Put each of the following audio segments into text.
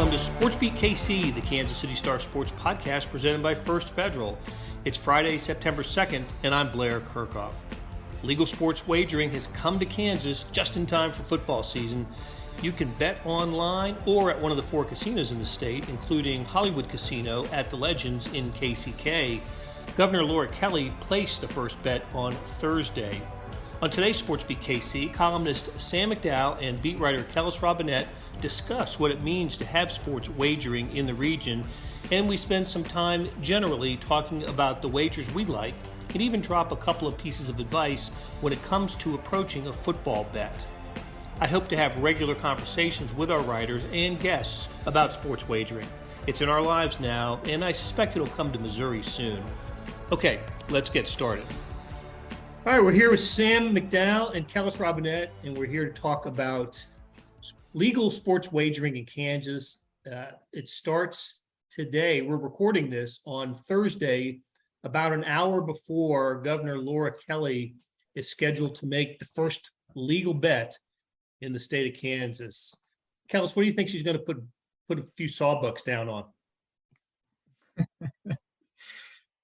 Welcome to SportsBeat KC, the Kansas City Star Sports podcast presented by First Federal. It's Friday, September 2nd, and I'm Blair Kirchhoff. Legal sports wagering has come to Kansas just in time for football season. You can bet online or at one of the 4 casinos in the state, including Hollywood Casino at the Legends in KCK. Governor Laura Kelly placed the first bet on Thursday. On today's SportsBeat KC, columnist Sam McDowell and beat writer Kellis Robinett discuss what it means to have sports wagering in the region, and we spend some time generally talking about the wagers we like and even drop a couple of pieces of advice when it comes to approaching a football bet. I hope to have regular conversations with our writers and guests about sports wagering. It's in our lives now, and I suspect it'll come to Missouri soon. Okay, let's get started. All right, we're here with Sam McDowell and Kellis Robinett, and we're here to talk about legal sports wagering in Kansas. It starts today. We're recording this on Thursday, about an hour before Governor Laura Kelly is scheduled to make the first legal bet in the state of Kansas. Kellis, what do you think she's going to put a few sawbucks down on?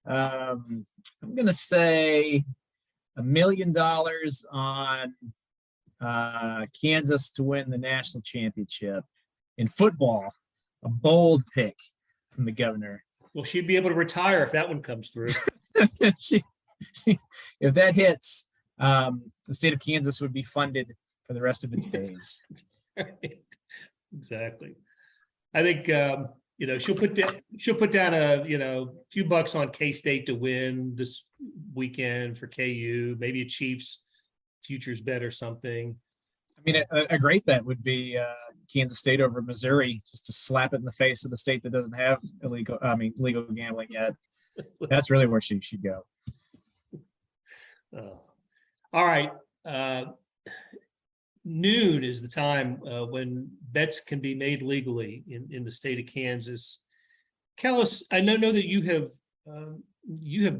I'm going to say $1 million on Kansas to win the national championship in football. A bold pick from the governor. Well, she'd be able to retire if that one comes through. If that hits, the state of Kansas would be funded for the rest of its days. Exactly. I think she'll put down a few bucks on K-State to win this weekend for KU, maybe a Chiefs futures bet or something. I mean, a great bet would be Kansas State over Missouri, just to slap it in the face of the state that doesn't have legal gambling yet. That's really where she should go. All right. Noon is the time when bets can be made legally in the state of Kansas. Kellis, I know that you have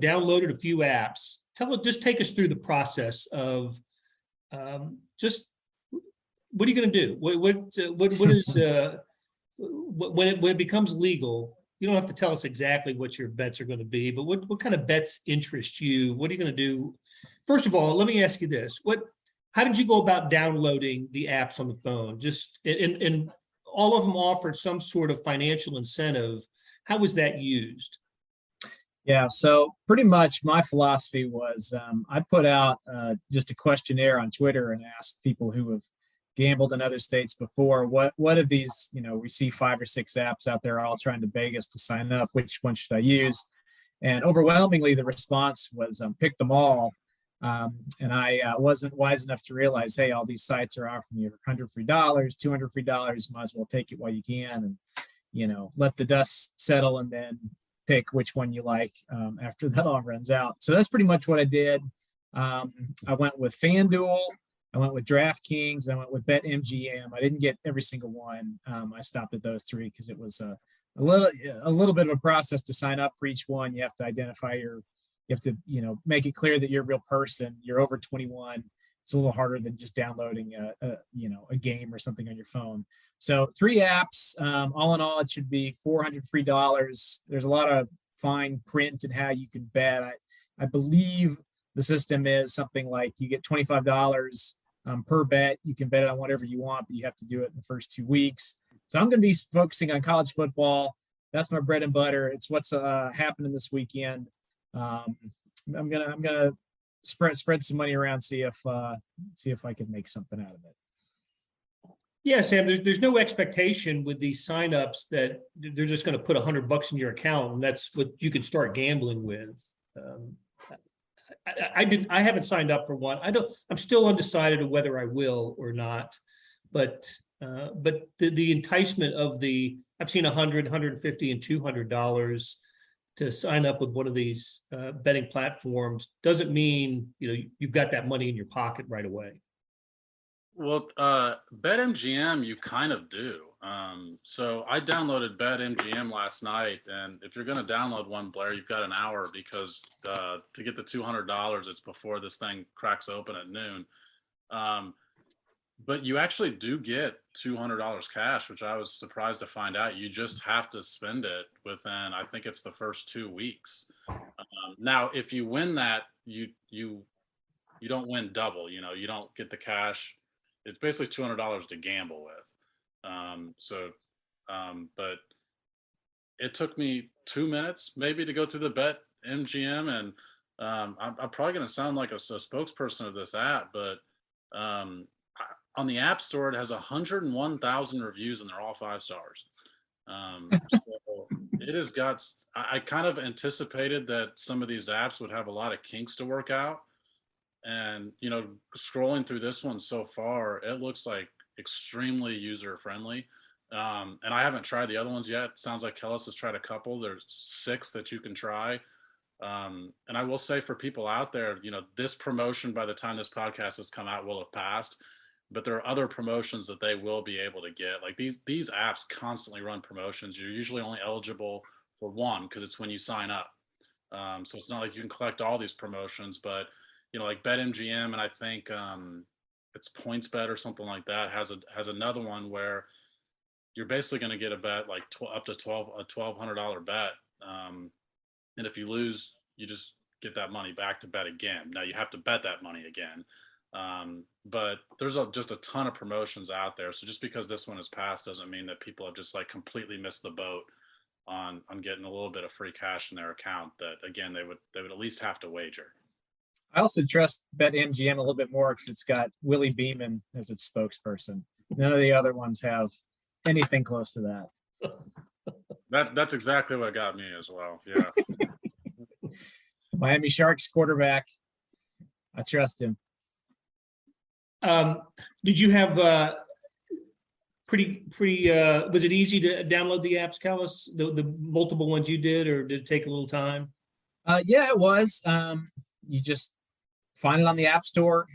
downloaded a few apps. Just take us through the process of just what are you going to do? What is when it becomes legal? You don't have to tell us exactly what your bets are going to be, but what kind of bets interest you? What are you going to do? First of all, let me ask you this: how did you go about downloading the apps on the phone? Just and all of them offered some sort of financial incentive. How was that used? Yeah, so pretty much my philosophy was I put out just a questionnaire on Twitter and asked people who have gambled in other states before, what of these, we see 5 or 6 apps out there all trying to beg us to sign up. Which one should I use? And overwhelmingly, the response was pick them all. And I wasn't wise enough to realize, hey, all these sites are offering you $100 free, $200 free. Might as well take it while you can, and let the dust settle and then pick which one you like after that all runs out. So that's pretty much what I did. I went with FanDuel, I went with DraftKings, I went with BetMGM. I didn't get every single one. I stopped at those 3 because it was a little bit of a process to sign up for each one. You have to identify you have to, make it clear that you're a real person. You're over 21. It's a little harder than just downloading a game or something on your phone. So 3 apps. All in all, it should be $400 free. There's a lot of fine print in how you can bet. I believe the system is something like you get $25 per bet. You can bet it on whatever you want, but you have to do it in the first 2 weeks. So I'm going to be focusing on college football. That's my bread and butter. It's what's happening this weekend. I'm gonna spread some money around, see if I can make something out of it. Yeah, Sam, there's no expectation with these signups that they're just going to put $100 in your account and that's what you can start gambling with. I haven't signed up for one. I'm still undecided of whether I will or not, but the enticement of I've seen $100, $150, and $200 to sign up with one of these betting platforms doesn't mean you've got that money in your pocket right away. Well, BetMGM, you kind of do. So I downloaded BetMGM last night, and if you're going to download one, Blair, you've got an hour because to get the $200, it's before this thing cracks open at noon. But you actually do get $200 cash, which I was surprised to find out. You just have to spend it within, I think it's the first 2 weeks. Now, if you win that, you don't win double. You don't get the cash. It's basically $200 to gamble with. But it took me 2 minutes maybe to go through the Bet MGM, and I'm probably going to sound like a spokesperson of this app, but on the App Store, it has 101,000 reviews, and they're all 5 stars. So it has got. I kind of anticipated that some of these apps would have a lot of kinks to work out, and scrolling through this one so far, it looks like extremely user friendly. And I haven't tried the other ones yet. Sounds like Kellis has tried a couple. There's 6 that you can try. And I will say, for people out there, this promotion, by the time this podcast has come out, will have passed. But there are other promotions that they will be able to get. Like these apps constantly run promotions. You're usually only eligible for one because it's when you sign up. So it's not like you can collect all these promotions, but like BetMGM, and I think it's PointsBet or something like that has another one where you're basically going to get a bet like up to $1,200 bet, and if you lose, you just get that money back to bet again. Now you have to bet that money again. But there's just a ton of promotions out there. So just because this one is passed doesn't mean that people have just like completely missed the boat on getting a little bit of free cash in their account that, again, they would at least have to wager. I also trust BetMGM a little bit more because it's got Willie Beeman as its spokesperson. None of the other ones have anything close to that. That's exactly what got me as well. Yeah. Miami Sharks quarterback. I trust him. Did you have pretty was it easy to download the apps, Kellis? The multiple ones you did, or did it take a little time? Yeah, it was. You just find it on the App Store,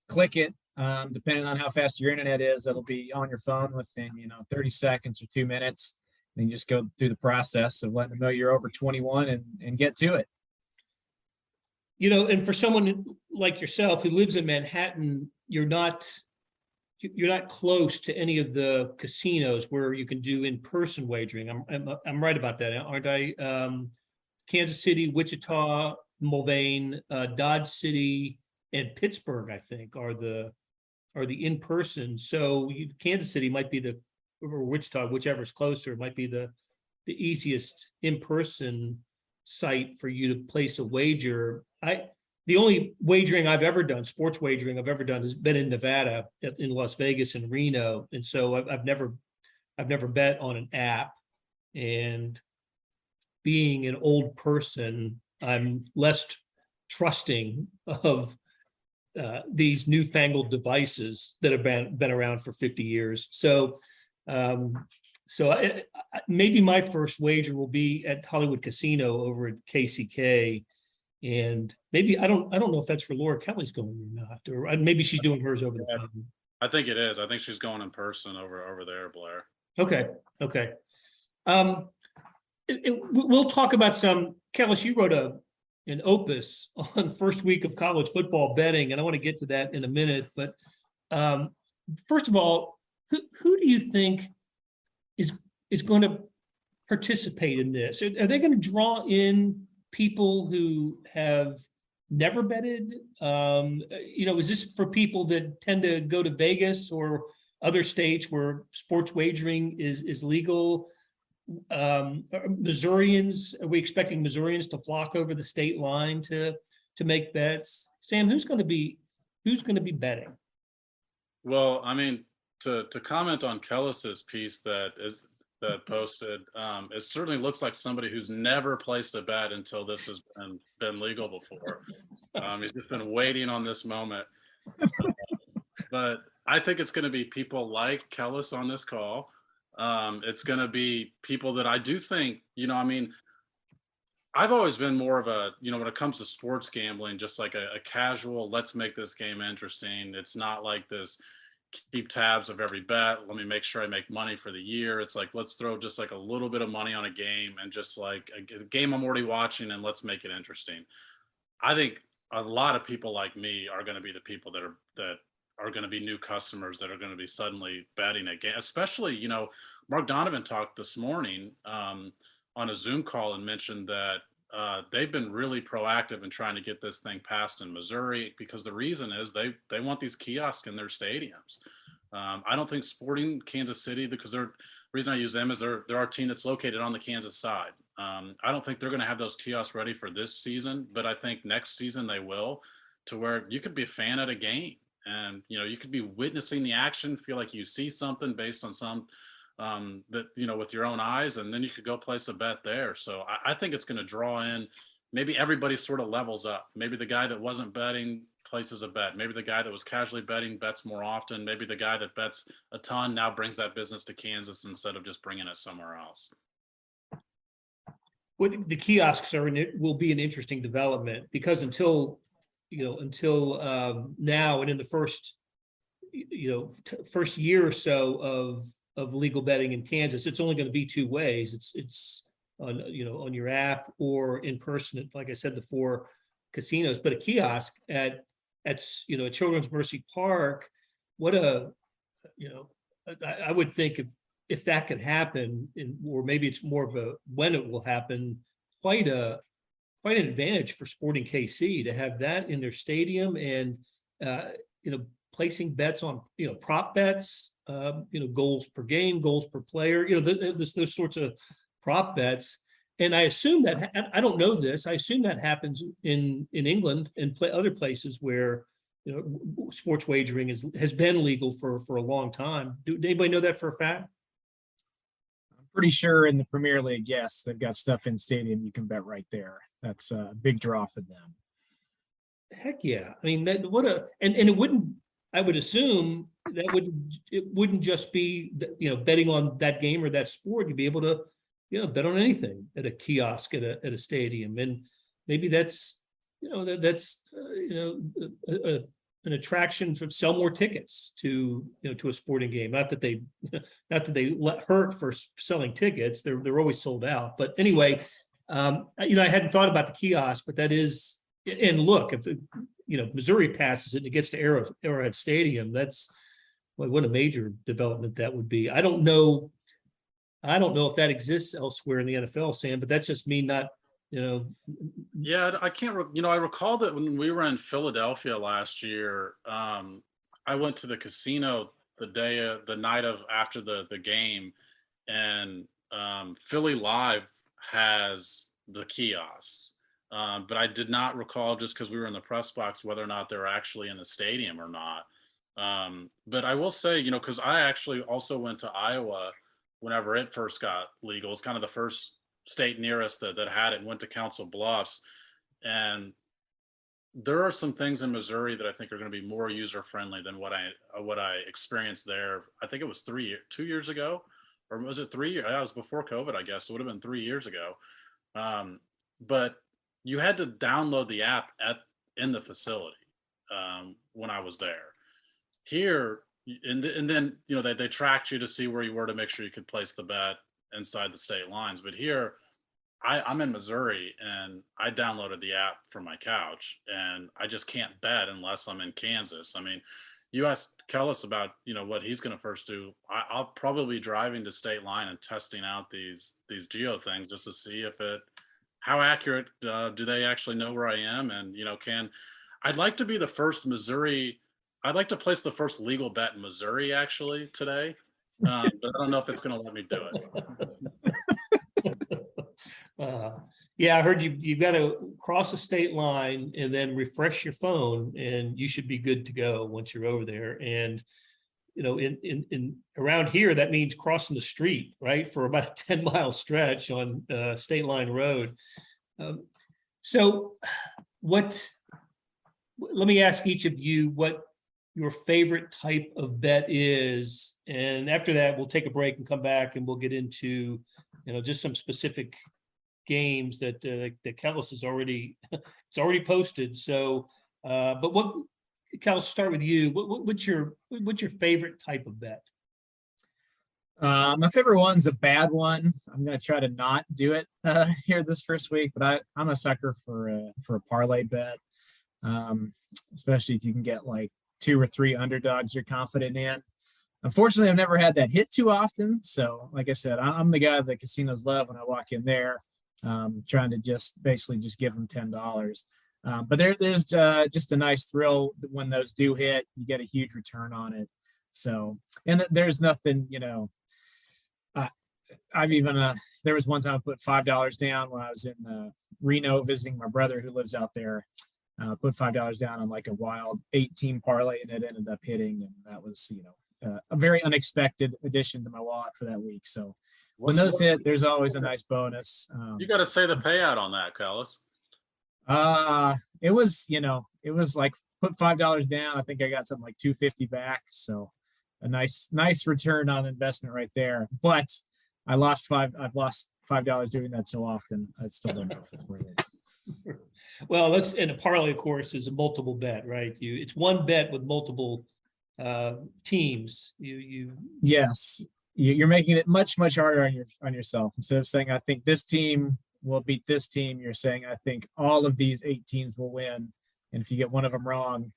click it. Depending on how fast your internet is, it'll be on your phone within 30 seconds or 2 minutes. Then you just go through the process of letting them know you're over 21 and get to it. And for someone like yourself who lives in Manhattan, you're not close to any of the casinos where you can do in-person wagering. I'm right about that, aren't I? Kansas City, Wichita, Mulvane, Dodge City, and Pittsburgh, I think, are the in-person. So Kansas City might be or Wichita, whichever's closer, might be the easiest in-person site for you to place a wager. The only wagering I've ever done, sports wagering I've ever done, has been in Nevada, in Las Vegas and Reno, and so I've never bet on an app. And being an old person, I'm less trusting of these newfangled devices that have been around for 50 years. So maybe my first wager will be at Hollywood Casino over at KCK. And maybe I don't know if that's where Laura Kelly's going or not, or maybe she's doing hers over the phone. I think it is. I think she's going in person over there, Blair. Okay. We'll talk about some. Kellis, you wrote an opus on first week of college football betting, and I want to get to that in a minute. But first of all, who do you think is going to participate in this? Are they going to draw in people who have never betted? Is this for people that tend to go to Vegas or other states where sports wagering is legal? Missourians, are we expecting Missourians to flock over the state line to make bets? Sam, who's going to be betting? Well, I mean, to comment on Kellis's piece that posted, it certainly looks like somebody who's never placed a bet until this has been legal before. He's just been waiting on this moment. But I think it's going to be people like Kellis on this call. It's going to be people that I do think, I've always been more of a, when it comes to sports gambling, just like a casual, let's make this game interesting. It's not like this keep tabs of every bet. Let me make sure I make money for the year. It's like, let's throw just like a little bit of money on a game and just like a game I'm already watching, and let's make it interesting. I think a lot of people like me are going to be the people that are going to be new customers that are going to be suddenly betting again. Especially, Mark Donovan talked this morning on a Zoom call and mentioned that they've been really proactive in trying to get this thing passed in Missouri, because the reason is they want these kiosks in their stadiums. I don't think Sporting Kansas City, because the reason I use them is they're our team that's located on the Kansas side. I don't think they're going to have those kiosks ready for this season, but I think next season they will, to where you could be a fan at a game and, you could be witnessing the action, feel like you see something based on some that, with your own eyes, and then you could go place a bet there. So I think it's going to draw in, maybe everybody sort of levels up. Maybe the guy that wasn't betting places a bet. Maybe the guy that was casually betting bets more often. Maybe the guy that bets a ton now brings that business to Kansas instead of just bringing it somewhere else. Well, the kiosks will be an interesting development, because until now, and in the first year or so of legal betting in Kansas, it's only going to be two ways. It's on your app or in person at, like I said, the 4 casinos. But a kiosk at Children's Mercy Park, I would think if that could happen, or maybe it's more of a when it will happen, quite an advantage for Sporting KC to have that in their stadium, and placing bets on prop bets, goals per game, goals per player, those sorts of prop bets. And I assume that, I don't know this, I assume that happens in England and other places where sports wagering has been legal for a long time. Do anybody know that for a fact? Pretty sure in the Premier League, yes, they've got stuff in stadium you can bet right there. That's a big draw for them. Heck yeah! I mean, and it wouldn't. I would assume that it wouldn't just be betting on that game or that sport. You'd be able to bet on anything at a kiosk at a stadium, and maybe that's an attraction to sell more tickets to a sporting game. Not that they hurt for selling tickets; they're always sold out. But anyway, I hadn't thought about the kiosk, but that is. And look, if Missouri passes it and it gets to Arrowhead Stadium, that's what a major development that would be. I don't know if that exists elsewhere in the NFL, Sam, but that's just me not. Yeah, I can't. I recall that when we were in Philadelphia last year, I went to the casino the night after the game, and Philly Live has the kiosks, but I did not recall, just because we were in the press box, whether or not they were actually in the stadium or not. But I will say, because I actually also went to Iowa whenever it first got legal. It's kind of the first state nearest that had it, and went to Council Bluffs. And there are some things in Missouri that I think are going to be more user friendly than what I experienced there. I think it was 2 years ago, or was it 3 years? That was before COVID, I guess. It would have been 3 years ago. But you had to download the app in the facility when I was there. Here, and then they tracked you to see where you were to make sure you could place the bet inside the state lines. But here, I'm in Missouri, and I downloaded the app from my couch, and I just can't bet unless I'm in Kansas. I mean, you asked Kellis about what he's going to first do. I'll probably be driving to state line and testing out these geo things just to see how accurate do they actually know where I am, and I'd like to be the first Missouri. I'd like to place the first legal bet in Missouri actually today, but I don't know if it's going to let me do it. Yeah, I heard you've got to cross a state line and then refresh your phone, and you should be good to go once you're over there. And in around here, that means crossing the street, right, for about a 10-mile stretch on State Line Road. So let me ask each of you what your favorite type of bet is, and after that we'll take a break and come back and we'll get into just some specific games that Kellis has already posted. So but Kellis, start with you. What's your favorite type of bet? My favorite one's a bad one. I'm going to try to not do it here this first week, but I'm a sucker for a parlay bet, especially if you can get like 2 or 3 underdogs you're confident in. Unfortunately, I've never had that hit too often. So like I said, I'm the guy that casinos love when I walk in there, trying to just basically just give them $10. But there's just a nice thrill when those do hit. You get a huge return on it. So, and there's nothing, I've even there was one time I put $5 down when I was in Reno visiting my brother who lives out there. Put $5 down on like a wild 8-team parlay, and it ended up hitting, and that was a very unexpected addition to my wallet for that week. So when those hit, there's always a nice bonus. You got to say the payout on that, Kellis. It was like put $5 down. I think I got something like $250 back. So a nice return on investment right there. But I've lost $5 doing that so often. I still don't know if it's worth it. Well, and a parlay, of course, is a multiple bet, right? It's one bet with multiple teams. Yes, you're making it much harder on yourself. Instead of saying I think this team will beat this team, you're saying I think all of these 8 teams will win, and if you get one of them wrong,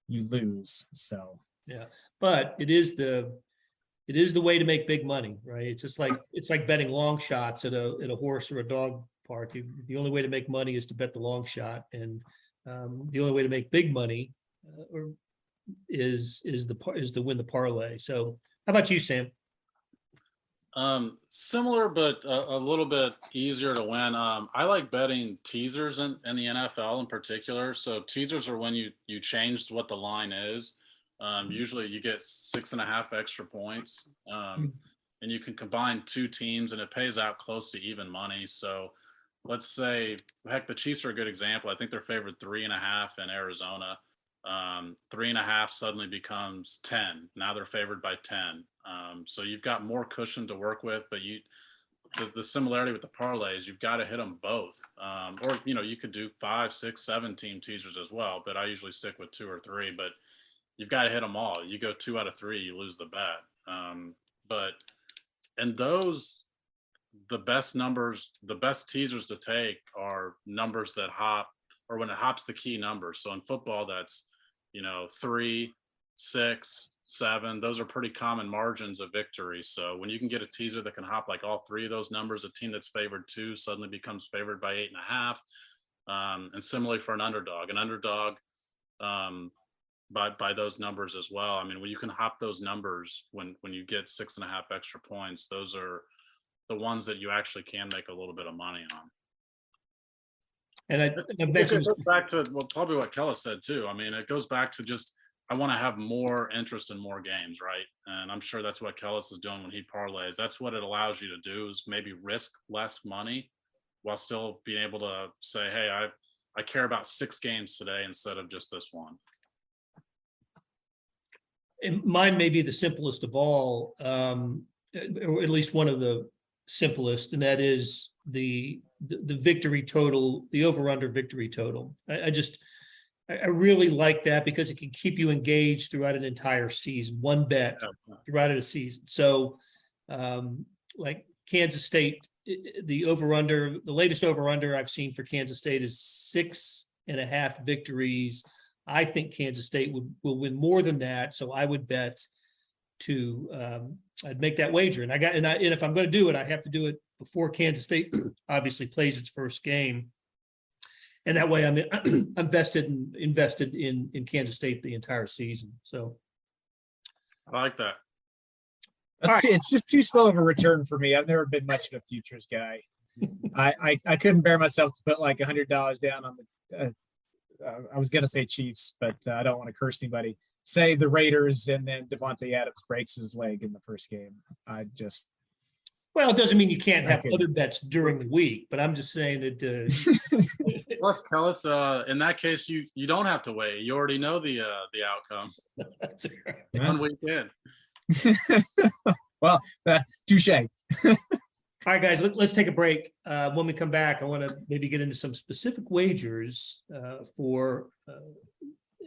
you lose. So yeah, but it is the way to make big money, right? It's like betting long shots at a horse or a dog park. The only way to make money is to bet the long shot, and the only way to make big money is to win the parlay. So, how about you, Sam? Similar, but a little bit easier to win. I like betting teasers in the NFL in particular. So teasers are when you change what the line is. Usually you get 6.5 extra points, and you can combine 2 teams, and it pays out close to even money. So let's say, heck, the Chiefs are a good example. I think they're favored 3.5 in Arizona. 3.5 suddenly becomes 10. Now they're favored by 10. So you've got more cushion to work with, but the similarity with the parlays, you've got to hit them both. Or, you could do 5, 6, 7 team teasers as well, but I usually stick with 2 or 3, but you've got to hit them all. You go 2 out of 3, you lose the bet. And those, the best teasers to take are numbers that hop, or when it hops the key numbers. So in football, that's 3, 6, 7. Those are pretty common margins of victory. So when you can get a teaser that can hop like all 3 of those numbers, a team that's favored 2 suddenly becomes favored by 8.5. And similarly for an underdog by those numbers as well. I mean, when you can hop those numbers when you get 6.5 extra points, those are the ones that you actually can make a little bit of money on. And I mentioned, it goes back to probably what Kellis said too. I mean, it goes back to just, I want to have more interest in more games, right? And I'm sure that's what Kellis is doing when he parlays. That's what it allows you to do, is maybe risk less money while still being able to say, hey, I care about 6 games today instead of just this one. And mine may be the simplest of all, or at least one of the simplest, and that is the victory total, the over-under victory total. I really like that because it can keep you engaged throughout an entire season, one bet throughout a season. So like Kansas State, the latest over-under I've seen for Kansas State is 6.5 victories. I think Kansas State will win more than that. So I would bet I'd make that wager. And if I'm going to do it, I have to do it before Kansas State obviously plays its first game. And that way I'm invested in Kansas State the entire season. So I like that. It's just too slow of a return for me. I've never been much of a futures guy. I couldn't bear myself to put like $100 down on the I was going to say Chiefs, but I don't want to curse anybody. Say the Raiders, and then Devontae Adams breaks his leg in the first game. Well, it doesn't mean you can't have other bets during the week, but I'm just saying that. Plus, Kellis, in that case, you don't have to wait. You already know the outcome. That's right. One weekend. Well, touche. All right, guys, let's take a break. When we come back, I want to maybe get into some specific wagers for.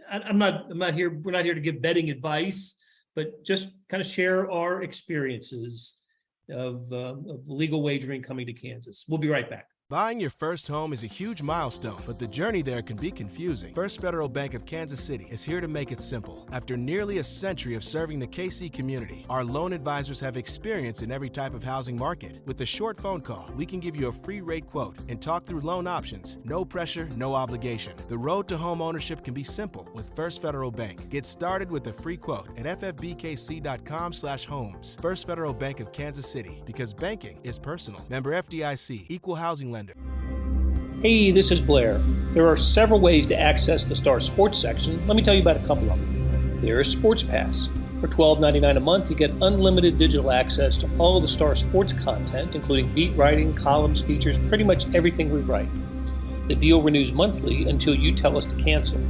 I'm not here. We're not here to give betting advice, but just kind of share our experiences of legal wagering coming to Kansas. We'll be right back. Buying your first home is a huge milestone, but the journey there can be confusing. First Federal Bank of Kansas City is here to make it simple. After nearly a century of serving the KC community, our loan advisors have experience in every type of housing market. With a short phone call, we can give you a free rate quote and talk through loan options. No pressure, no obligation. The road to home ownership can be simple with First Federal Bank. Get started with a free quote at ffbkc.com/homes. First Federal Bank of Kansas City, because banking is personal. Member FDIC, Equal Housing Lender. Hey, this is Blair. There are several ways to access the Star Sports section. Let me tell you about a couple of them. There is Sports Pass. For $12.99 a month, you get unlimited digital access to all of the Star Sports content, including beat writing, columns, features, pretty much everything we write. The deal renews monthly until you tell us to cancel.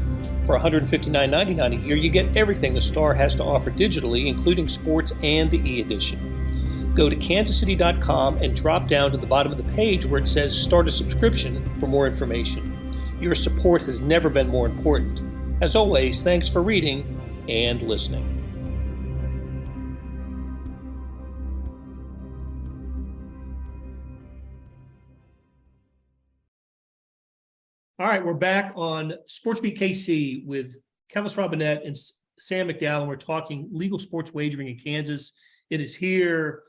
For $159.99 a year, you get everything the Star has to offer digitally, including sports and the e-edition. Go to kansascity.com and drop down to the bottom of the page where it says Start a Subscription for more information. Your support has never been more important. As always, thanks for reading and listening. All right, we're back on SportsBeat KC with Kellis Robinett and Sam McDowell, and we're talking legal sports wagering in Kansas. It is here.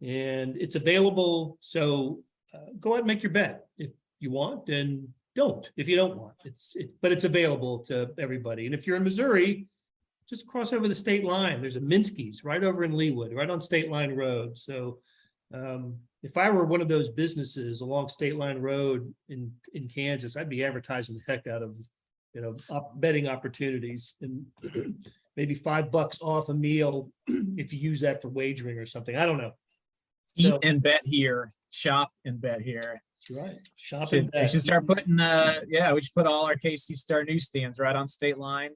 And it's available, so go ahead and make your bet if you want, and don't if you don't want. But it's available to everybody. And if you're in Missouri, just cross over the state line. There's a Minsky's right over in Leawood, right on State Line Road. So if I were one of those businesses along State Line Road in Kansas, I'd be advertising the heck out of betting opportunities and maybe $5 off a meal if you use that for wagering or something. I don't know. Eat and bet here, shop and bet here. That's right. Shop and bet. We should start putting, we should put all our KC Star newsstands right on State Line.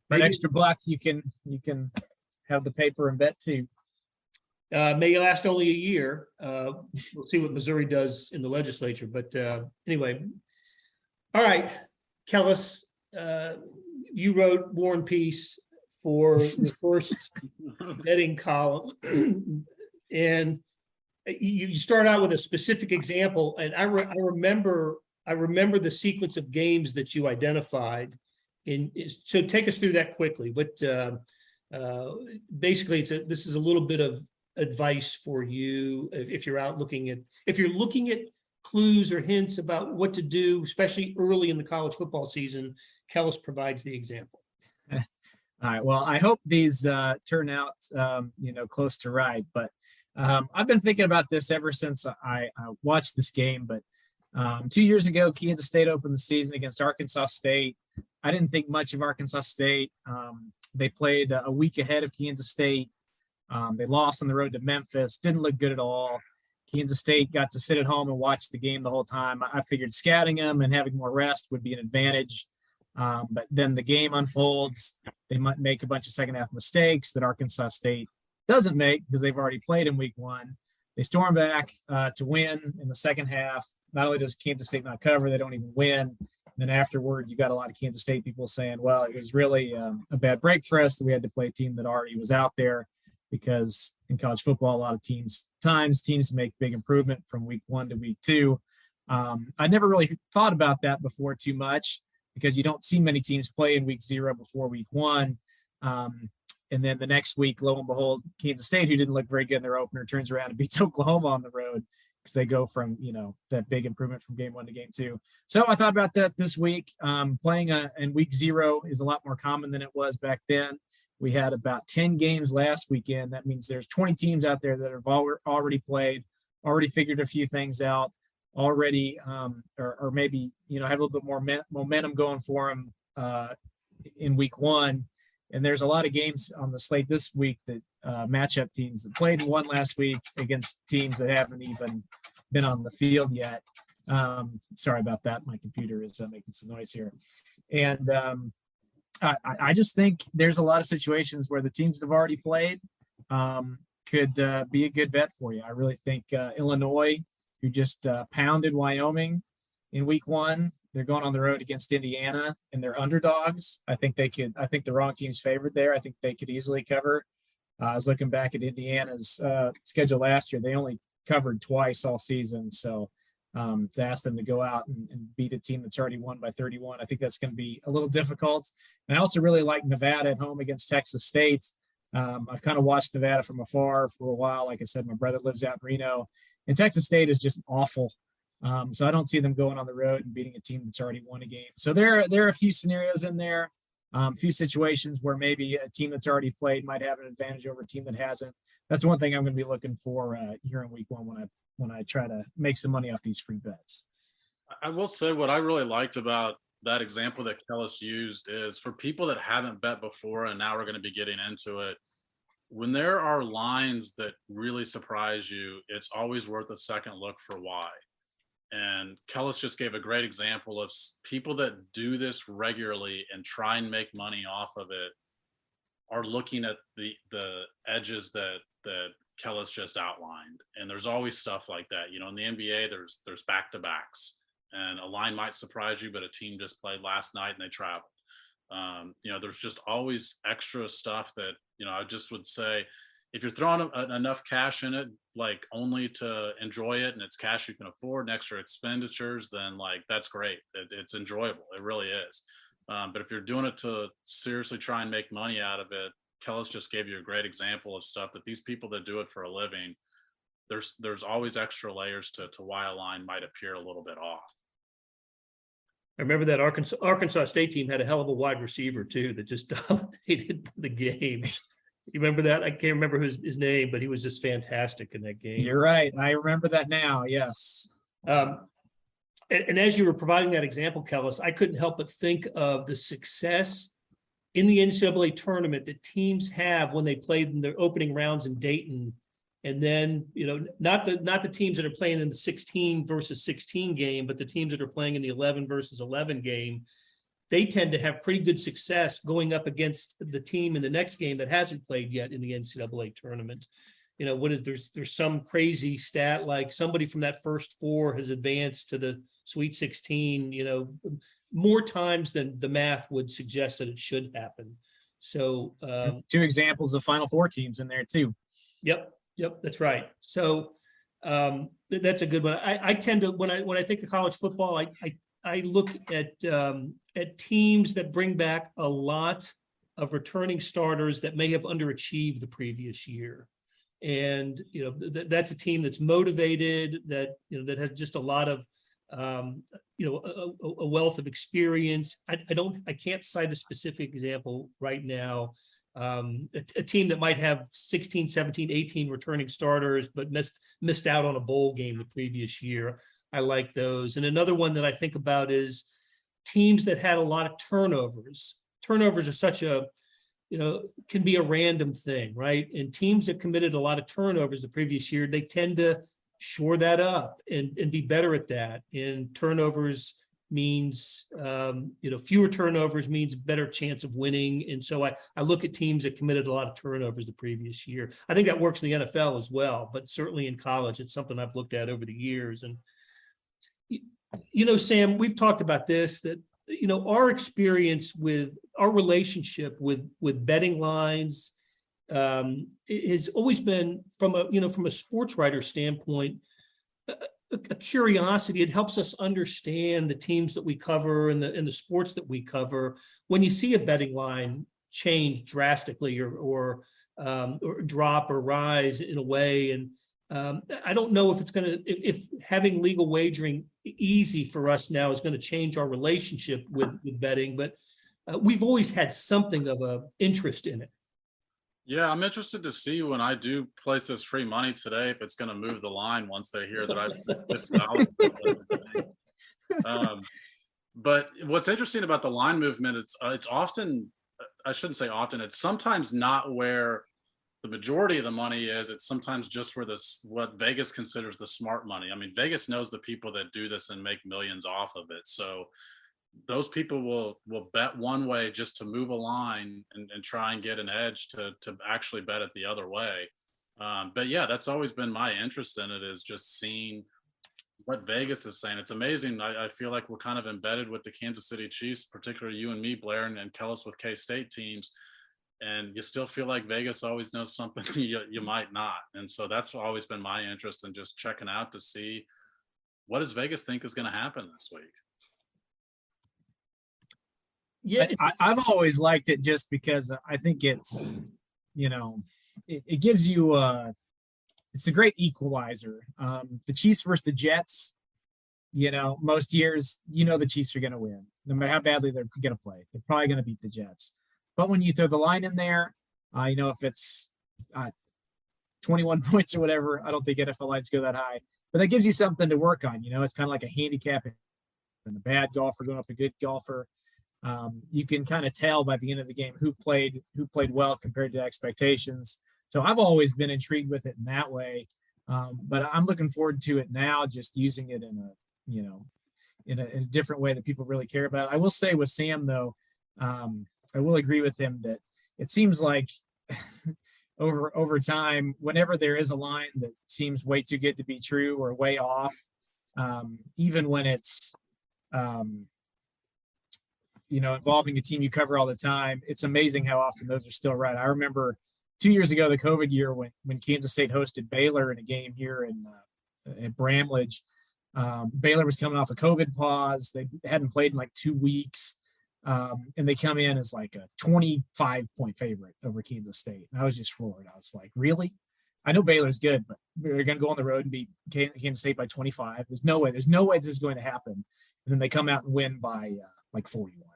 For an extra $1, you can have the paper and bet too. May last only a year. We'll see what Missouri does in the legislature. But anyway, all right, Kellis, you wrote War and Peace for the first betting column, and you start out with a specific example, and I remember the sequence of games that you identified. So take us through that quickly. But basically, this is a little bit of advice for you if you're looking at clues or hints about what to do, especially early in the college football season. Kellis provides the example. All right. Well, I hope these turn out, close to right. But I've been thinking about this ever since I watched this game. But 2 years ago, Kansas State opened the season against Arkansas State. I didn't think much of Arkansas State. They played a week ahead of Kansas State. They lost on the road to Memphis. Didn't look good at all. Kansas State got to sit at home and watch the game the whole time. I figured scouting them and having more rest would be an advantage. But then the game unfolds. They might make a bunch of second half mistakes that Arkansas State doesn't make because they've already played in week one. They storm back to win in the second half. Not only does Kansas State not cover, they don't even win. And then afterward, you got a lot of Kansas State people saying, well, it was really a bad break for us that we had to play a team that already was out there, because in college football, a lot of teams make big improvement from week one to week two. I never really thought about that before too much, because you don't see many teams play in week 0 before week 1. And then the next week, lo and behold, Kansas State, who didn't look very good in their opener, turns around and beats Oklahoma on the road, because they go from, that big improvement from game 1 to game 2. So I thought about that this week. Playing in week 0 is a lot more common than it was back then. We had about 10 games last weekend. That means there's 20 teams out there that have already played, already figured a few things out, already, or maybe, have a little bit more momentum going for them in week 1. And there's a lot of games on the slate this week that matchup teams that played and won last week against teams that haven't even been on the field yet. Sorry about that. My computer is making some noise here. And I just think there's a lot of situations where the teams that have already played could be a good bet for you. I really think Illinois, who just pounded Wyoming in week 1, they're going on the road against Indiana and they're underdogs. I think the wrong team's favored there. I think they could easily cover. I was looking back at Indiana's schedule last year. They only covered twice all season. So to ask them to go out and beat a team that's already won by 31, I think that's going to be a little difficult. And I also really like Nevada at home against Texas State. I've kind of watched Nevada from afar for a while. Like I said, my brother lives out in Reno, and Texas State is just awful. So I don't see them going on the road and beating a team that's already won a game. So there are a few scenarios in there, a few situations where maybe a team that's already played might have an advantage over a team that hasn't. That's one thing I'm going to be looking for here in week one when I try to make some money off these free bets. I will say what I really liked about that example that Kellis used is for people that haven't bet before and now we're going to be getting into it. When there are lines that really surprise you, it's always worth a second look for why. And Kellis just gave a great example of people that do this regularly and try and make money off of it are looking at the edges that Kellis just outlined. And there's always stuff like that. You know, in the NBA, there's back-to-backs. And a line might surprise you, but a team just played last night and they traveled. You know, there's just always extra stuff that, you know, I just would say, if you're throwing enough cash in it, like only to enjoy it and it's cash you can afford and extra expenditures, then like, that's great. It's enjoyable. It really is. But if you're doing it to seriously try and make money out of it, Kellis just gave you a great example of stuff that these people that do it for a living, there's always extra layers to why a line might appear a little bit off. I remember that Arkansas State team had a hell of a wide receiver too that just dominated the game. You remember that? I can't remember his name, but he was just fantastic in that game. You're right. I remember that now. Yes. And as you were providing that example, Kellis, I couldn't help but think of the success in the NCAA tournament that teams have when they played in their opening rounds in Dayton. And then, you know, not the teams that are playing in the 16 versus 16 game, but the teams that are playing in the 11 versus 11 game, they tend to have pretty good success going up against the team in the next game that hasn't played yet in the NCAA tournament. You know, there's some crazy stat like somebody from that first four has advanced to the Sweet 16, you know, more times than the math would suggest that it should happen. So two examples of Final Four teams in there too. Yep, that's right. So that's a good one. I tend to, when I think of college football, I look at teams that bring back a lot of returning starters that may have underachieved the previous year. And, you know, that's a team that's motivated, that, you know, that has just a lot of, you know, a wealth of experience. I can't cite a specific example right now. A team that might have 16, 17, 18 returning starters, but missed out on a bowl game the previous year. I like those. And another one that I think about is teams that had a lot of turnovers. Turnovers are such a, you know, can be a random thing, right? And teams that committed a lot of turnovers the previous year, they tend to shore that up and be better at that. And turnovers means, you know, fewer turnovers means better chance of winning. And so I look at teams that committed a lot of turnovers the previous year. I think that works in the NFL as well, but certainly in college, it's something I've looked at over the years. And, you know, Sam, we've talked about this, that, you know, our experience with our relationship with betting lines has always been from a sports writer standpoint, a curiosity. It helps us understand the teams that we cover and the sports that we cover. When you see a betting line change drastically or drop or rise in a way, and I don't know if it's going to, if having legal wagering easy for us now is going to change our relationship with betting, but we've always had something of a interest in it. Yeah, I'm interested to see when I do place this free money today, if it's going to move the line once they hear that I've but what's interesting about the line movement, it's often, I shouldn't say often, it's sometimes not where the majority of the money is. It's sometimes just where what Vegas considers the smart money. I mean, Vegas knows the people that do this and make millions off of it. So those people will bet one way just to move a line and try and get an edge to actually bet it the other way. But yeah, that's always been my interest in it, is just seeing what Vegas is saying. It's amazing. I feel like we're kind of embedded with the Kansas City Chiefs, particularly you and me, Blair, and Kellis with K-State teams. and you still feel like Vegas always knows something you might not. And so that's always been my interest in just checking out to see what does Vegas think is going to happen this week. Yeah, I've always liked it just because I think it's, it gives you it's a great equalizer. The Chiefs versus the Jets, most years, the Chiefs are going to win. No matter how badly they're going to play, they're probably going to beat the Jets. But when you throw the line in there, if it's 21 points or whatever, I don't think NFL lines go that high. But that gives you something to work on. It's kind of like a handicap and a bad golfer going up a good golfer. You can kind of tell by the end of the game who played well compared to expectations. So I've always been intrigued with it in that way. But I'm looking forward to it now, just using it in a different way that people really care about. I will say with Sam though, I will agree with him that it seems like over time, whenever there is a line that seems way too good to be true or way off, even when it's involving a team you cover all the time, it's amazing how often those are still right. I remember 2 years ago, the COVID year, when Kansas State hosted Baylor in a game here at Bramlage. Baylor was coming off a COVID pause. They hadn't played in like 2 weeks. And they come in as like a 25-point favorite over Kansas State. And I was just floored. I was like, really? I know Baylor's good, but they're going to go on the road and beat Kansas State by 25. There's no way this is going to happen. And then they come out and win by like 41.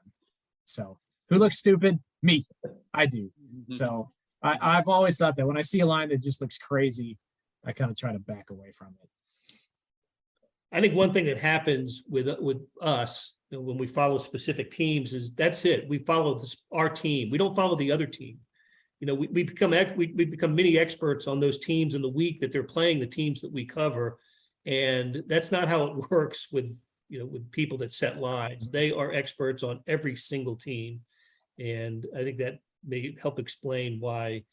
So who looks stupid? Me. I do. Mm-hmm. So I've always thought that when I see a line that just looks crazy, I kind of try to back away from it. I think one thing that happens with us when we follow specific teams is that's it. We follow our team. We don't follow the other team. We become mini experts on those teams in the week that they're playing the teams that we cover, and that's not how it works with people that set lines. They are experts on every single team, and I think that may help explain why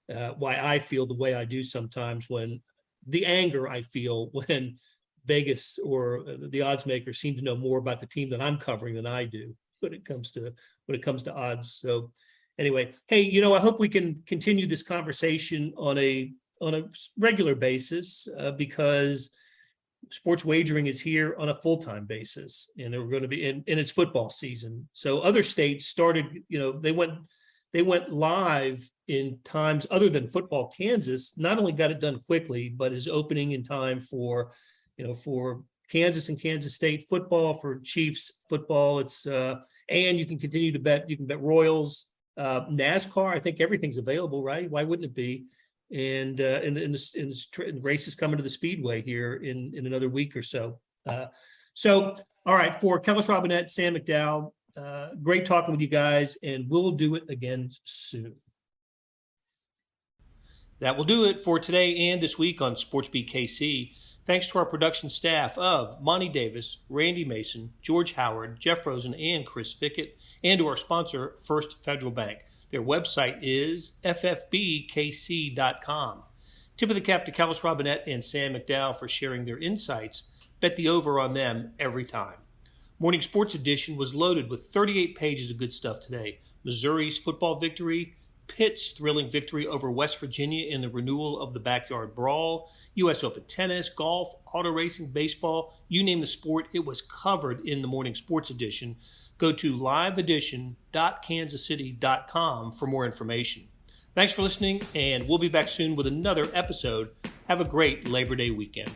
I feel the way I do sometimes, when the anger I feel when Vegas or the odds makers seem to know more about the team that I'm covering than I do when it comes to odds. So anyway, hey, I hope we can continue this conversation on a regular basis because sports wagering is here on a full-time basis, and we're going to be in its football season. So other states started, they went live in times other than football. Kansas not only got it done quickly, but is opening in time for Kansas and Kansas State football, for Chiefs football. It's and you can continue to bet. You can bet Royals, NASCAR. I think everything's available, right? Why wouldn't it be? And the race is coming to the Speedway here in another week or so. So all right, for Kellis Robinett, Sam McDowell, great talking with you guys, and we'll do it again soon. That will do it for today and this week on SportsBeat KC. Thanks to our production staff of Monty Davis, Randy Mason, George Howard, Jeff Rosen, and Chris Fickett, and to our sponsor, First Federal Bank. Their website is ffbkc.com. Tip of the cap to Kellis Robinett and Sam McDowell for sharing their insights. Bet the over on them every time. Morning Sports Edition was loaded with 38 pages of good stuff today. Missouri's football victory, Pitt's thrilling victory over West Virginia in the renewal of the Backyard Brawl, U.S. Open tennis, golf, auto racing, baseball, you name the sport, it was covered in the Morning Sports Edition. Go to liveedition.kansascity.com for more information. Thanks for listening, and we'll be back soon with another episode. Have a great Labor Day weekend.